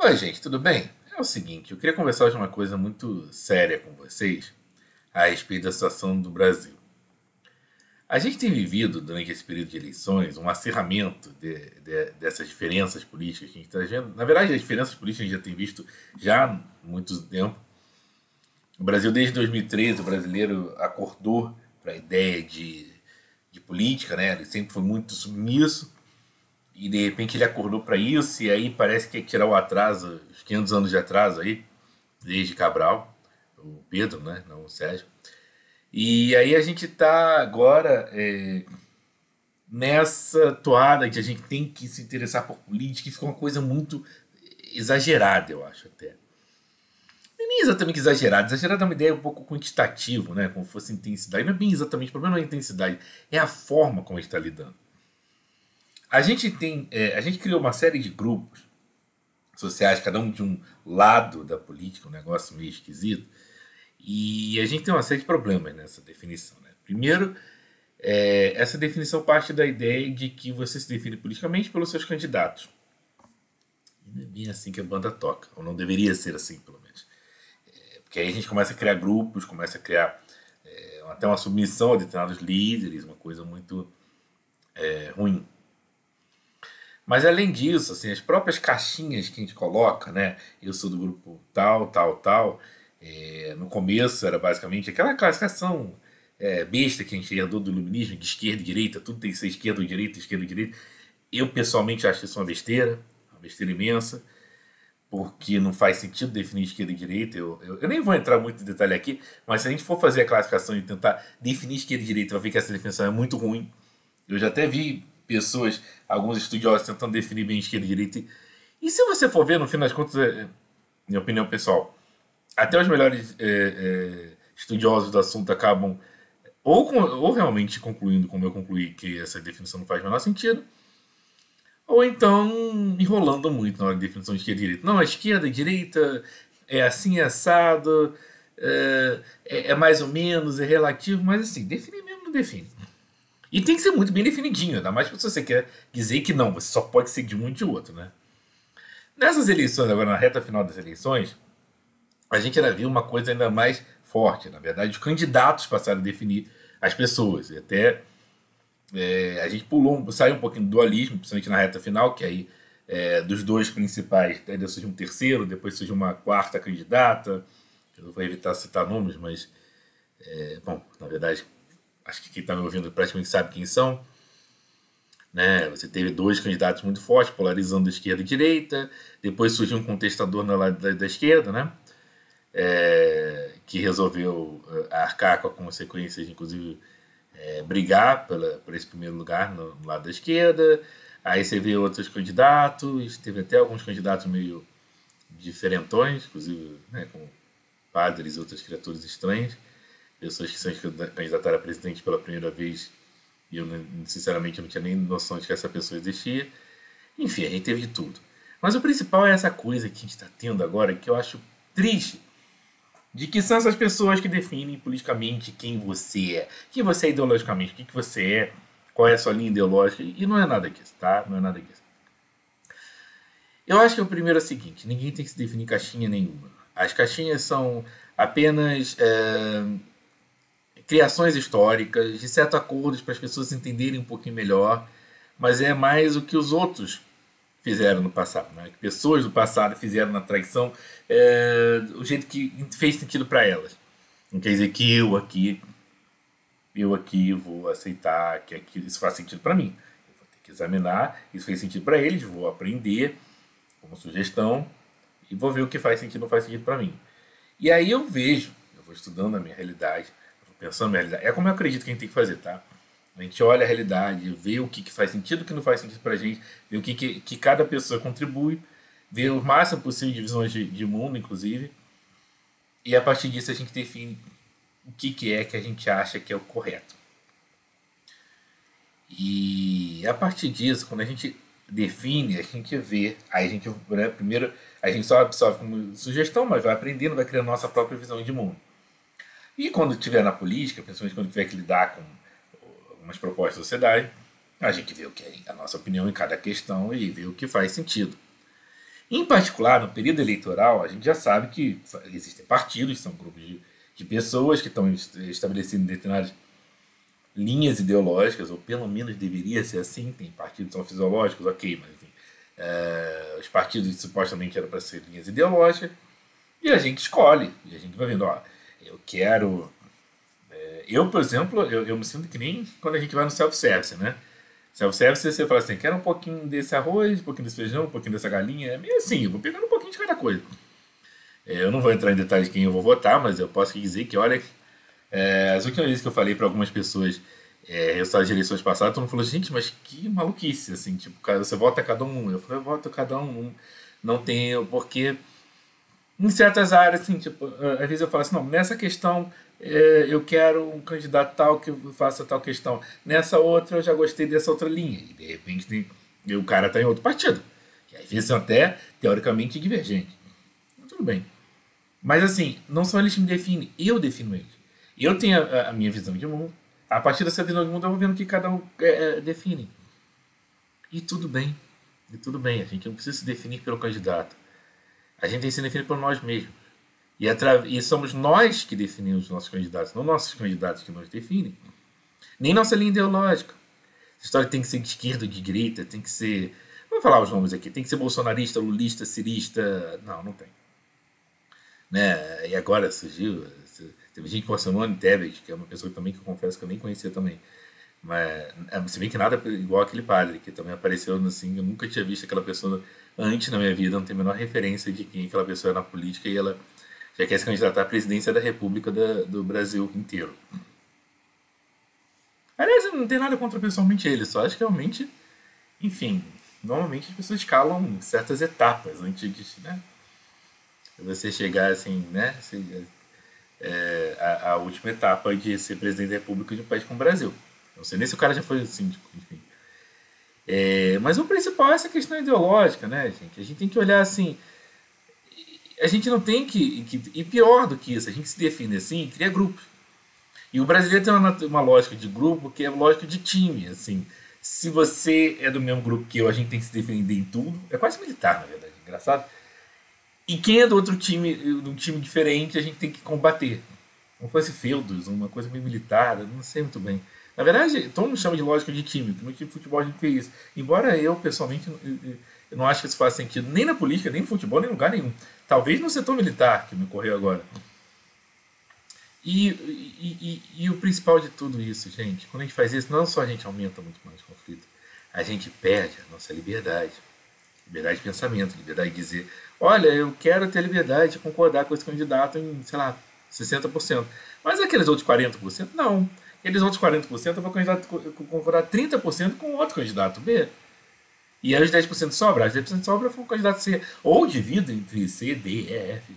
Oi, gente, tudo bem? É o seguinte, eu queria conversar hoje uma coisa muito séria com vocês a respeito da situação do Brasil. A gente tem vivido, durante esse período de eleições, um acirramento dessas diferenças políticas que a gente está vendo. Na verdade, as diferenças políticas a gente já tem visto já há muito tempo. O Brasil, desde 2013, o brasileiro acordou para a ideia de política, né? Ele sempre foi muito submisso e de repente ele acordou para isso e aí parece que ia tirar o atraso, os 500 anos de atraso aí, desde Cabral, o Pedro, né? Não o Sérgio. E aí a gente está agora nessa toada que a gente tem que se interessar por política e fica uma coisa muito exagerada, eu acho até. Não é nem exatamente exagerada, exagerada é uma ideia um pouco quantitativa, né? Como se fosse intensidade. Não é bem exatamente, o problema não é a intensidade, é a forma como a gente está lidando. A gente criou uma série de grupos sociais, cada um de um lado da política, um negócio meio esquisito, e a gente tem uma série de problemas nessa definição. Né? Primeiro, essa definição parte da ideia de que você se define politicamente pelos seus candidatos. E não é bem assim que a banda toca, ou não deveria ser assim, pelo menos. Porque aí a gente começa a criar grupos, começa a criar até uma submissão a determinados líderes, uma coisa muito ruim. Mas além disso, assim, as próprias caixinhas que a gente coloca, né? Eu sou do grupo tal, tal, tal. No começo era basicamente aquela classificação besta que a gente herdou do iluminismo, de esquerda e direita, tudo tem que ser esquerda ou direita, esquerda ou direita. Eu pessoalmente acho isso uma besteira imensa, porque não faz sentido definir esquerda e direita. Eu nem vou entrar muito em detalhe aqui, mas se a gente for fazer a classificação e tentar definir esquerda e direita, vai ver que essa definição é muito ruim. Eu já até vi pessoas, alguns estudiosos tentando definir bem esquerda e direita. E se você for ver, no fim das contas, minha opinião pessoal, até os melhores estudiosos do assunto acabam ou realmente concluindo, como eu concluí, que essa definição não faz o menor sentido, ou então enrolando muito na hora de definição de esquerda e direita. Não, a esquerda e direita é assim, é assado, é mais ou menos, é relativo, mas assim, definir mesmo não define. E tem que ser muito bem definidinho, ainda mais se você quer dizer que não, você só pode ser de um e de outro, né? Nessas eleições, agora na reta final das eleições, a gente ainda viu uma coisa ainda mais forte. Na verdade, os candidatos passaram a definir as pessoas. E até a gente saiu um pouquinho do dualismo, principalmente na reta final, que aí dos dois principais, ainda surge um terceiro, depois surge uma quarta candidata. Eu não vou evitar citar nomes, mas, bom, na verdade, acho que quem está me ouvindo praticamente sabe quem são. Né? Você teve dois candidatos muito fortes, polarizando esquerda e direita. Depois surgiu um contestador na lado da esquerda, né? Que resolveu arcar com as consequências, inclusive brigar por esse primeiro lugar no lado da esquerda. Aí você vê outros candidatos, teve até alguns candidatos meio diferentões, inclusive né, com padres e outras criaturas estranhas, pessoas que são candidataram a presidente pela primeira vez e eu, sinceramente, não tinha nem noção de que essa pessoa existia. Enfim, a gente teve de tudo. Mas o principal é essa coisa que a gente está tendo agora, que eu acho triste, de que são essas pessoas que definem politicamente quem você é ideologicamente, o que você é, qual é a sua linha ideológica, e não é nada disso, tá? Não é nada disso. Eu acho que o primeiro é o seguinte, ninguém tem que se definir caixinha nenhuma. As caixinhas são apenas criações históricas, de certo acordos para as pessoas entenderem um pouquinho melhor, mas é mais o que os outros fizeram no passado, né? Que pessoas do passado fizeram na traição, o jeito que fez sentido para elas. Não quer dizer que eu aqui vou aceitar que isso faz sentido para mim. Eu vou ter que examinar, isso fez sentido para eles, vou aprender como sugestão e vou ver o que faz sentido ou não faz sentido para mim. E aí eu vejo, eu vou estudando a minha realidade, eu vou pensando na minha realidade. É como eu acredito que a gente tem que fazer, tá? A gente olha a realidade, vê o que faz sentido, o que não faz sentido pra gente, vê o que cada pessoa contribui, vê o máximo possível de visões de mundo, inclusive, e a partir disso a gente define o que é que a gente acha que é o correto. E a partir disso, quando a gente define, a gente vê, aí a gente, né, primeiro, a gente só absorve como sugestão, mas vai aprendendo, vai criando nossa própria visão de mundo. E quando estiver na política, principalmente quando tiver que lidar com algumas propostas da sociedade, a gente vê o que é a nossa opinião em cada questão e vê o que faz sentido. Em particular, no período eleitoral, a gente já sabe que existem partidos, são grupos de pessoas que estão estabelecendo determinadas linhas ideológicas, ou pelo menos deveria ser assim, tem partidos que são fisiológicos, ok, mas enfim, os partidos supostamente eram para ser linhas ideológicas, e a gente escolhe, e a gente vai vendo, ó, eu quero... eu, por exemplo, eu me sinto que nem quando a gente vai no self-service, né? Self-service, você fala assim, quero um pouquinho desse arroz, um pouquinho desse feijão, um pouquinho dessa galinha, é meio assim, eu vou pegando um pouquinho de cada coisa. Eu não vou entrar em detalhes de quem eu vou votar, mas eu posso dizer que, olha, as últimas vezes que eu falei para algumas pessoas resultados de eleições passadas, todo mundo falou, gente, mas que maluquice, assim, tipo, você vota cada um. Eu falei, eu voto cada um, não tem, porque em certas áreas, assim, tipo, às vezes eu falo assim, não, nessa questão eu quero um candidato tal que faça tal questão. Nessa outra eu já gostei dessa outra linha. E de repente o cara está em outro partido. E às vezes são até teoricamente divergentes. Tudo bem. Mas assim, não só eles me definem, eu defino eles. Eu tenho a minha visão de mundo. A partir dessa visão de mundo eu vou vendo o que cada um define. E tudo bem. E tudo bem. A gente não precisa se definir pelo candidato. A gente tem que se definir por nós mesmos. E somos nós que definimos os nossos candidatos, não nossos candidatos que nos definem. Nem nossa linha ideológica. A história tem que ser de esquerda ou de direita, tem que ser... Vou falar os nomes aqui. Tem que ser bolsonarista, lulista, cirista... Não, não tem. Né? E agora surgiu... Teve gente que falou Simone Tebet, que é uma pessoa também que eu confesso que eu nem conhecia também. Mas se bem que nada igual aquele padre, que também apareceu assim, eu nunca tinha visto aquela pessoa antes na minha vida, não tenho a menor referência de quem aquela pessoa é na política e ela já quer se candidatar à presidência da República do Brasil inteiro. Aliás, não tem nada contra pessoalmente ele, só acho que realmente, enfim, normalmente as pessoas escalam certas etapas antes de, né? Você chegar assim, né? A última etapa de ser presidente da República de um país como o Brasil. Não sei nem se o cara já foi síndico, enfim. Mas o principal é essa questão ideológica, né, gente? A gente tem que olhar assim. A gente não tem que. E pior do que isso, a gente se define assim, cria grupos. E o brasileiro tem uma lógica de grupo que é lógica de time, assim. Se você é do mesmo grupo que eu, a gente tem que se defender em tudo. É quase militar, na verdade, engraçado. E quem é do outro time, de um time diferente, a gente tem que combater. Como fosse feudos, uma coisa meio militar, não sei muito bem. Na verdade, todo mundo chama de lógica de time. No time de futebol a gente fez isso. Embora eu, pessoalmente, eu não acho que isso faça sentido nem na política, nem no futebol, nem em lugar nenhum. Talvez no setor militar, que me ocorreu agora. E o principal de tudo isso, gente, quando a gente faz isso, não só a gente aumenta muito mais o conflito, a gente perde a nossa liberdade. Liberdade de pensamento, liberdade de dizer, olha, eu quero ter liberdade de concordar com esse candidato em, sei lá, 60%. Mas aqueles outros 40%, não. Aqueles outros 40% eu vou concordar 30% com outro candidato B. E aí os 10% sobra. Os 10% sobra foi o candidato C. Ou divido entre C, D, E, F.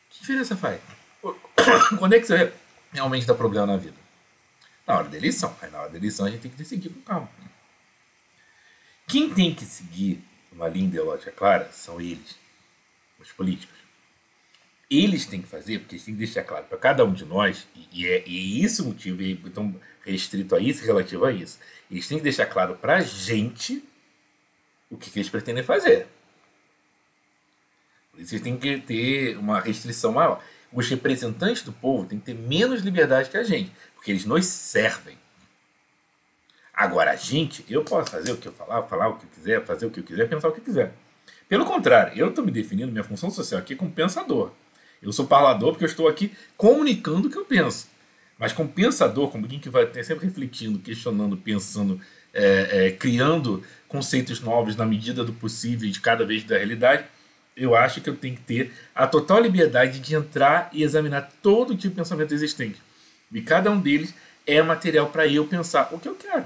Que diferença faz? Quando é que você realmente dá problema na vida? Na hora da eleição. Aí na hora da eleição a gente tem que decidir com calma. Quem tem que seguir uma linha ideológica clara são eles, os políticos. Eles têm que fazer, porque eles têm que deixar claro para cada um de nós, e é isso o motivo, e é tão restrito a isso, relativo a isso. Eles têm que deixar claro para a gente o que eles pretendem fazer. Por isso eles têm que ter uma restrição maior. Os representantes do povo têm que ter menos liberdade que a gente, porque eles nos servem. Agora, a gente, eu posso fazer o que eu falar o que eu quiser, fazer o que eu quiser, pensar o que eu quiser. Pelo contrário, eu estou me definindo minha função social aqui como pensador. Eu sou parlador porque eu estou aqui comunicando o que eu penso. Mas como pensador, como alguém que vai sempre refletindo, questionando, pensando, criando conceitos novos na medida do possível e de cada vez da realidade, eu acho que eu tenho que ter a total liberdade de entrar e examinar todo tipo de pensamento existente. E cada um deles é material para eu pensar o que eu quero.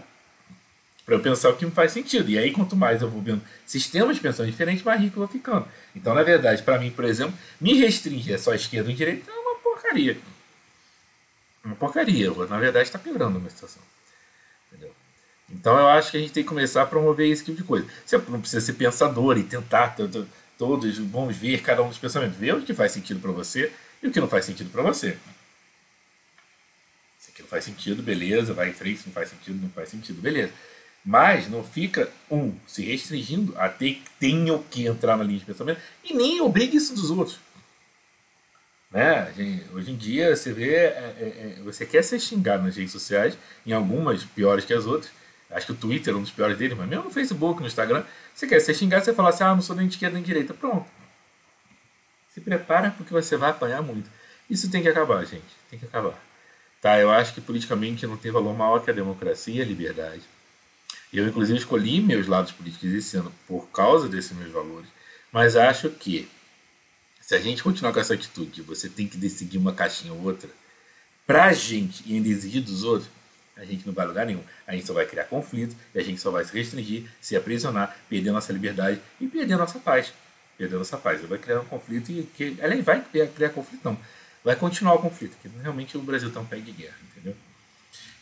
Para eu pensar o que me faz sentido. E aí, quanto mais eu vou vendo sistemas de pensamento diferentes, mais rico eu vou ficando. Então, na verdade, para mim, por exemplo, me restringir só a esquerda ou a direita é uma porcaria. Uma porcaria. Eu, na verdade, está piorando a minha situação. Entendeu? Então, eu acho que a gente tem que começar a promover esse tipo de coisa. Você não precisa ser pensador e tentar todos, vamos ver cada um dos pensamentos. Ver o que faz sentido para você e o que não faz sentido para você. Se aquilo faz sentido, beleza, vai em frente. Se não faz sentido, não faz sentido, beleza. Mas não fica, se restringindo a ter, tenho que entrar na linha de pensamento e nem obrigue isso dos outros. Né? Hoje em dia você vê, você quer ser xingado nas redes sociais, em algumas piores que as outras. Acho que o Twitter é um dos piores deles, mas mesmo no Facebook, no Instagram, você quer ser xingado, você fala assim, não sou nem de esquerda nem de direita. Pronto. Se prepara porque você vai apanhar muito. Isso tem que acabar, gente. Tem que acabar. Tá, eu acho que politicamente não tem valor maior que a democracia e a liberdade. Eu, inclusive, escolhi meus lados políticos esse ano por causa desses meus valores. Mas acho que se a gente continuar com essa atitude de você tem que decidir uma caixinha ou outra, pra gente e ainda exigir dos outros, a gente não vai a lugar nenhum. A gente só vai criar conflito e a gente só vai se restringir, se aprisionar, perder nossa liberdade e perder nossa paz. Perder nossa paz. Vai criar um conflito e que. Ela vai criar conflito, não. Vai continuar o conflito, porque realmente o Brasil está um pé de guerra, entendeu?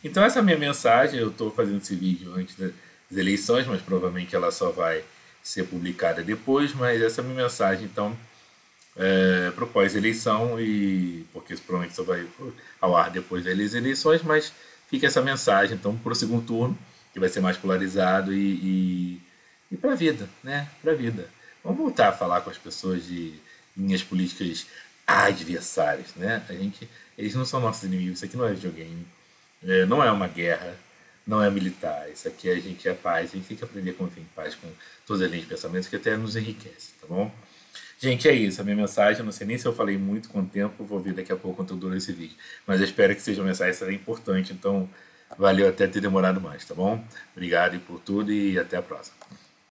Então essa é a minha mensagem. Eu estou fazendo esse vídeo antes das eleições, mas provavelmente ela só vai ser publicada depois. Mas essa é a minha mensagem, então, para pós-eleição, e porque provavelmente só vai ao ar depois das eleições, mas fica essa mensagem, então, para o segundo turno, que vai ser mais polarizado e para a vida, né? Para a vida. Vamos voltar a falar com as pessoas de linhas políticas adversárias, né? Eles não são nossos inimigos, isso aqui não é videogame, não é uma guerra, não é militar, isso aqui a gente é paz, a gente tem que aprender a conviver em paz com todas as linhas de pensamento que até nos enriquece, tá bom? Gente, é isso, a minha mensagem, eu não sei nem se eu falei muito com o tempo, vou ver daqui a pouco quanto dura esse vídeo, mas eu espero que seja uma mensagem será importante, então valeu até ter demorado mais, tá bom? Obrigado por tudo e até a próxima.